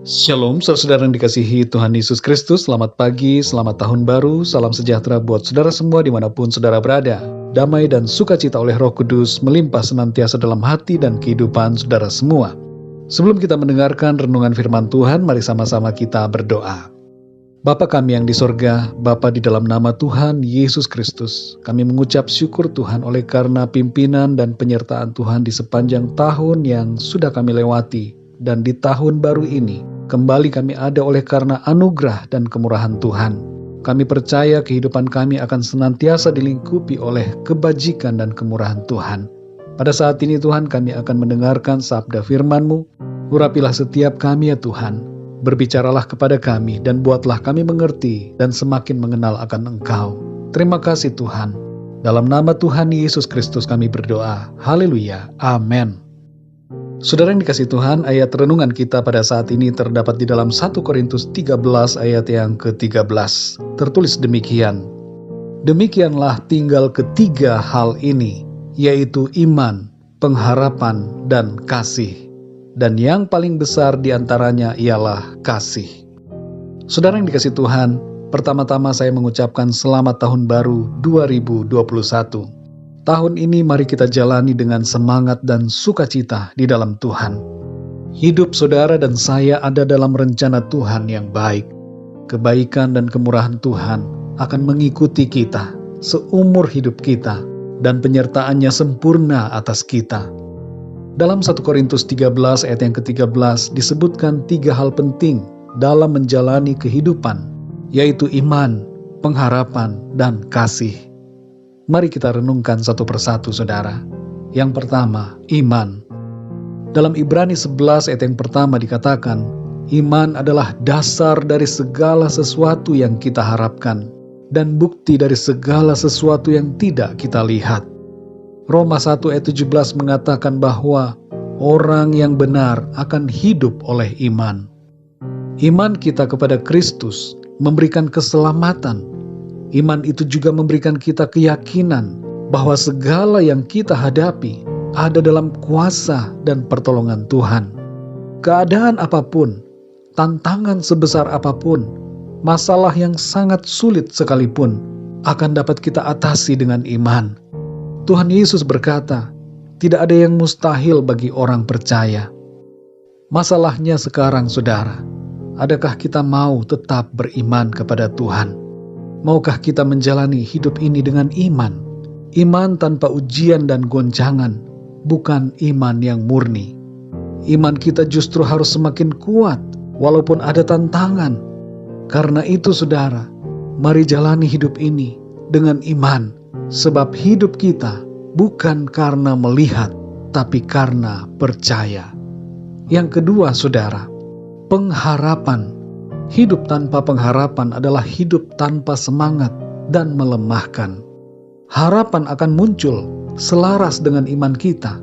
Shalom, saudara yang dikasihi Tuhan Yesus Kristus. Selamat pagi, selamat tahun baru. Salam sejahtera buat saudara semua dimanapun saudara berada. Damai dan sukacita oleh Roh Kudus melimpah senantiasa dalam hati dan kehidupan saudara semua. Sebelum kita mendengarkan renungan firman Tuhan, mari sama-sama kita berdoa. Bapa kami yang di sorga, Bapa di dalam nama Tuhan Yesus Kristus, kami mengucap syukur Tuhan oleh karena pimpinan dan penyertaan Tuhan di sepanjang tahun yang sudah kami lewati. Dan di tahun baru ini, kembali kami ada oleh karena anugerah dan kemurahan Tuhan. Kami percaya kehidupan kami akan senantiasa dilingkupi oleh kebajikan dan kemurahan Tuhan. Pada saat ini Tuhan, kami akan mendengarkan sabda firman-Mu. Urapilah setiap kami ya Tuhan. Berbicaralah kepada kami dan buatlah kami mengerti dan semakin mengenal akan Engkau. Terima kasih Tuhan. Dalam nama Tuhan Yesus Kristus kami berdoa. Haleluya. Amin. Saudara yang dikasihi Tuhan, ayat renungan kita pada saat ini terdapat di dalam 1 Korintus 13 ayat yang ke-13. Tertulis demikian. Demikianlah tinggal ketiga hal ini, yaitu iman, pengharapan, dan kasih. Dan yang paling besar di antaranya ialah kasih. Saudara yang dikasihi Tuhan, pertama-tama saya mengucapkan selamat tahun baru 2021. Tahun ini mari kita jalani dengan semangat dan sukacita di dalam Tuhan. Hidup saudara dan saya ada dalam rencana Tuhan yang baik. Kebaikan dan kemurahan Tuhan akan mengikuti kita seumur hidup kita dan penyertaannya sempurna atas kita. Dalam 1 Korintus 13 ayat yang ke-13 disebutkan 3 hal penting dalam menjalani kehidupan, yaitu iman, pengharapan, dan kasih. Mari kita renungkan satu persatu saudara. Yang pertama, iman. Dalam Ibrani 11 ayat yang pertama dikatakan, iman adalah dasar dari segala sesuatu yang kita harapkan dan bukti dari segala sesuatu yang tidak kita lihat. Roma 1 ayat 17 mengatakan bahwa orang yang benar akan hidup oleh iman. Iman kita kepada Kristus memberikan keselamatan. Iman itu juga memberikan kita keyakinan bahwa segala yang kita hadapi ada dalam kuasa dan pertolongan Tuhan. Keadaan apapun, tantangan sebesar apapun, masalah yang sangat sulit sekalipun akan dapat kita atasi dengan iman. Tuhan Yesus berkata, tidak ada yang mustahil bagi orang percaya. Masalahnya sekarang saudara, adakah kita mau tetap beriman kepada Tuhan? Maukah kita menjalani hidup ini dengan iman? Iman tanpa ujian dan goncangan, bukan iman yang murni. Iman kita justru harus semakin kuat, walaupun ada tantangan. Karena itu saudara, mari jalani hidup ini dengan iman, sebab hidup kita bukan karena melihat, tapi karena percaya. Yang kedua saudara, pengharapan. Hidup tanpa pengharapan adalah hidup tanpa semangat dan melemahkan. Harapan akan muncul selaras dengan iman kita.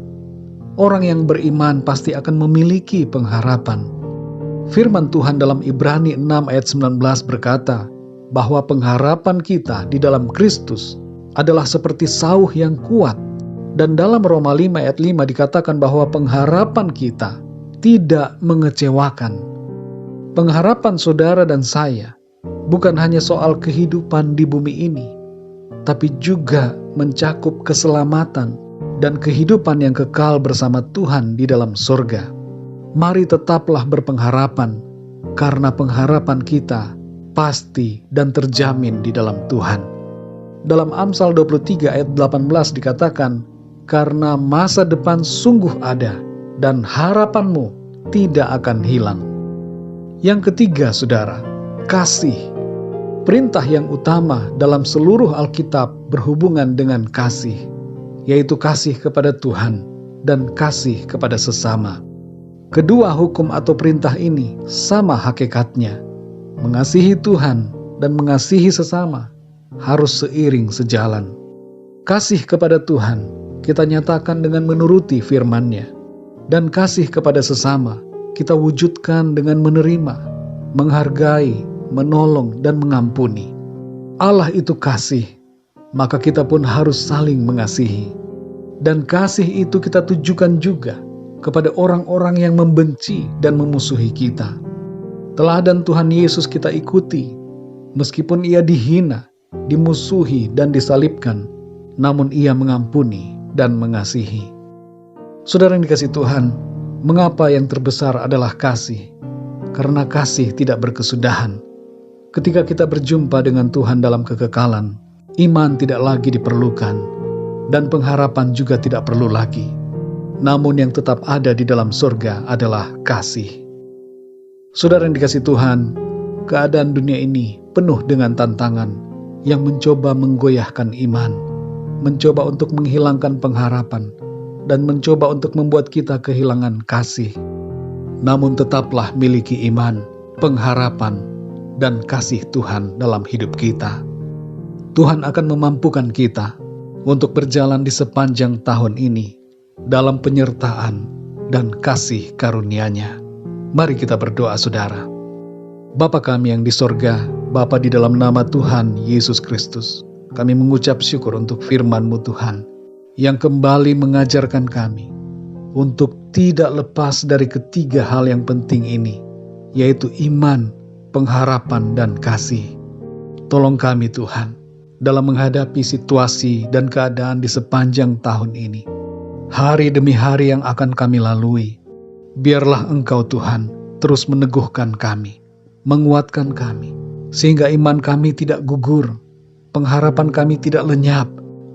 Orang yang beriman pasti akan memiliki pengharapan. Firman Tuhan dalam Ibrani 6 ayat 19 berkata bahwa pengharapan kita di dalam Kristus adalah seperti sauh yang kuat. Dan dalam Roma 5 ayat 5 dikatakan bahwa pengharapan kita tidak mengecewakan. Pengharapan saudara dan saya bukan hanya soal kehidupan di bumi ini, tapi juga mencakup keselamatan dan kehidupan yang kekal bersama Tuhan di dalam surga. Mari tetaplah berpengharapan, karena pengharapan kita pasti dan terjamin di dalam Tuhan. Dalam Amsal 23 ayat 18 dikatakan, karena masa depan sungguh ada dan harapanmu tidak akan hilang. Yang ketiga saudara, kasih. Perintah yang utama dalam seluruh Alkitab berhubungan dengan kasih, yaitu kasih kepada Tuhan dan kasih kepada sesama. Kedua hukum atau perintah ini sama hakikatnya. Mengasihi Tuhan dan mengasihi sesama harus seiring sejalan. Kasih kepada Tuhan kita nyatakan dengan menuruti firman-Nya, dan kasih kepada sesama kita wujudkan dengan menerima, menghargai, menolong, dan mengampuni. Allah itu kasih, maka kita pun harus saling mengasihi. Dan kasih itu kita tujukan juga kepada orang-orang yang membenci dan memusuhi kita. Teladan Tuhan Yesus kita ikuti. Meskipun ia dihina, dimusuhi, dan disalibkan, namun ia mengampuni dan mengasihi. Saudara yang dikasihi Tuhan, mengapa yang terbesar adalah kasih? Karena kasih tidak berkesudahan. Ketika kita berjumpa dengan Tuhan dalam kekekalan, iman tidak lagi diperlukan, dan pengharapan juga tidak perlu lagi. Namun yang tetap ada di dalam surga adalah kasih. Saudara yang dikasihi Tuhan, keadaan dunia ini penuh dengan tantangan yang mencoba menggoyahkan iman, mencoba untuk menghilangkan pengharapan, dan mencoba untuk membuat kita kehilangan kasih. Namun tetaplah miliki iman, pengharapan, dan kasih Tuhan dalam hidup kita. Tuhan akan memampukan kita untuk berjalan di sepanjang tahun ini dalam penyertaan dan kasih karunia-Nya. Mari kita berdoa, saudara. Bapa kami yang di sorga, Bapa, di dalam nama Tuhan Yesus Kristus, kami mengucap syukur untuk firman-Mu Tuhan, yang kembali mengajarkan kami untuk tidak lepas dari ketiga hal yang penting ini, yaitu iman, pengharapan, dan kasih. Tolong kami Tuhan, dalam menghadapi situasi dan keadaan di sepanjang tahun ini, hari demi hari yang akan kami lalui. Biarlah Engkau Tuhan terus meneguhkan kami, menguatkan kami, sehingga iman kami tidak gugur, pengharapan kami tidak lenyap,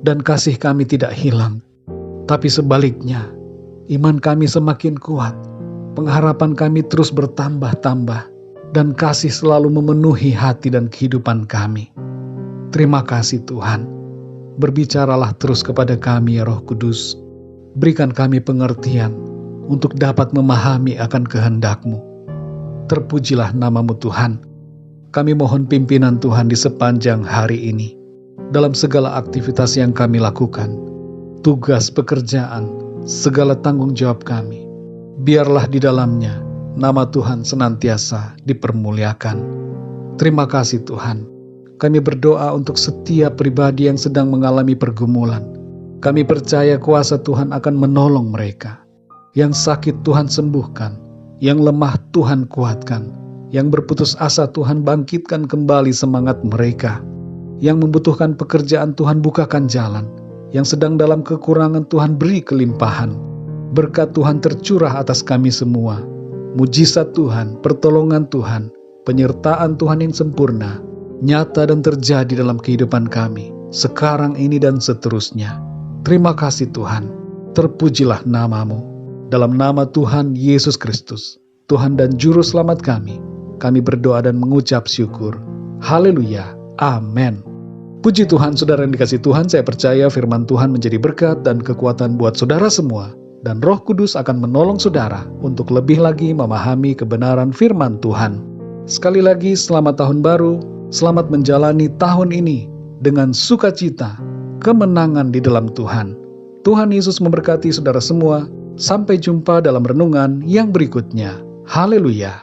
dan kasih kami tidak hilang. Tapi sebaliknya, iman kami semakin kuat, pengharapan kami terus bertambah-tambah, dan kasih selalu memenuhi hati dan kehidupan kami. Terima kasih Tuhan. Berbicaralah terus kepada kami ya Roh Kudus. Berikan kami pengertian untuk dapat memahami akan kehendak-Mu. Terpujilah nama-Mu Tuhan. Kami mohon pimpinan Tuhan di sepanjang hari ini, dalam segala aktivitas yang kami lakukan, tugas pekerjaan, segala tanggung jawab kami. Biarlah di dalamnya nama Tuhan senantiasa dipermuliakan. Terima kasih Tuhan. Kami berdoa untuk setiap pribadi yang sedang mengalami pergumulan. Kami percaya kuasa Tuhan akan menolong mereka. Yang sakit Tuhan sembuhkan, yang lemah Tuhan kuatkan, yang berputus asa Tuhan bangkitkan kembali semangat mereka, yang membutuhkan pekerjaan Tuhan bukakan jalan, yang sedang dalam kekurangan Tuhan beri kelimpahan. Berkat Tuhan tercurah atas kami semua. Mujizat Tuhan, pertolongan Tuhan, penyertaan Tuhan yang sempurna, nyata dan terjadi dalam kehidupan kami, sekarang ini dan seterusnya. Terima kasih Tuhan, terpujilah nama-Mu. Dalam nama Tuhan Yesus Kristus, Tuhan dan Juru Selamat kami berdoa dan mengucap syukur. Haleluya, amin. Puji Tuhan, saudara yang dikasihi Tuhan, saya percaya firman Tuhan menjadi berkat dan kekuatan buat saudara semua, dan Roh Kudus akan menolong saudara untuk lebih lagi memahami kebenaran firman Tuhan. Sekali lagi, selamat tahun baru, selamat menjalani tahun ini dengan sukacita, kemenangan di dalam Tuhan. Tuhan Yesus memberkati saudara semua. Sampai jumpa dalam renungan yang berikutnya. Haleluya.